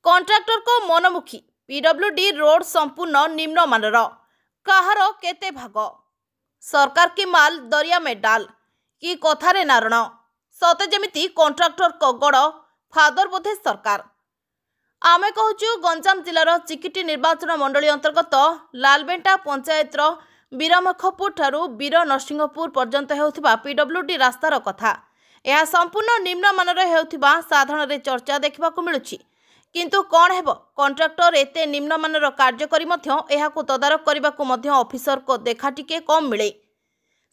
Contractor को मनमुखी PWD road संपूर्ण निम्नमानर कहार केते भाग सरकार की माल दरिया में डाल कि कथारे नारण सते जमिति कॉन्ट्राक्टर को गड़ फादर बोधे सरकार। आमे कहूँ गंजाम जिलार चिकिटी निर्वाचन मंडली अंतर्गत लालबेंटा पंचायतर वीरमखपुर ठारू वीर नरसिंहपुर पर्यंत हेउथिबा पीडब्ल्यूडी रास्तार कथा। यह संपूर्ण निम्नमानर हेउथिबा साधारण चर्चा देखा मिलुछि। किंतु कौन हेब कॉन्ट्राक्टर एते निम्नमानर कार्य करी मध्य एहाकु तदारक करबाकु मध्य ऑफिसर को देखा टिके कम मिले।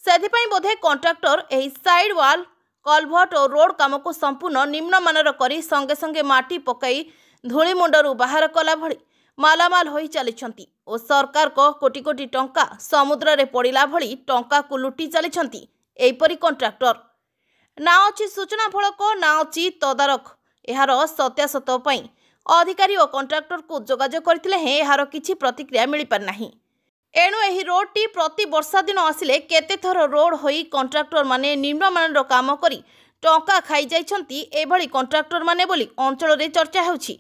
सेथिपई बोधे कॉन्ट्राक्टर एही साइड वाल कलभट और रोड काम को संपूर्ण निम्नमानर करी संगे संगे माटी पकाई धूली मुंडरू बाहर कला भली मालामाल होई चलिछंती और सरकार को कोटी कोटी टंका समुद्र रे पड़िला भली टंका को लुटी चलिछंती। एपरी कॉन्ट्राक्टर ना अछि सूचना फलक ना अछि तदारक। एहार सत्यासत पई अधिकारी और कॉन्ट्राक्टर को जोगाजोग करथिले हे एहार किछि प्रतिक्रिया मिली पार नाही। एणु एही रोडटी प्रति वर्षा दिन आसिले केते थर रोड होई कॉन्ट्राक्टर माने निम्नमानर काम करी टंका खाई जाइछंती एभली कॉन्ट्राक्टर माने बोली अंचल रे चर्चा हेउछि।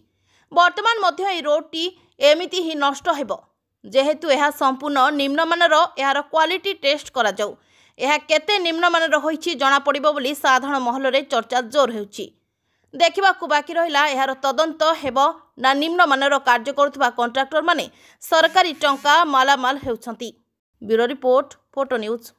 वर्तमान मध्य एही रोडटी एमिति ही नष्ट हेबो जेहेतु एहा संपूर्ण निम्नमानर एहार क्वालिटी टेस्ट करा जाऊ एहा केते निम्नमानर होइछि जणा पड़िबो बोली साधारण महल रे चर्चा जोर हेउछि। देखिबाकू बाकी रहिला एहार तदंत हेबो ना निम्नमानर कार्य करुथबा कॉन्ट्राक्टर माने सरकारी टंका मालामाल हेउछंती। Bureau report photo news.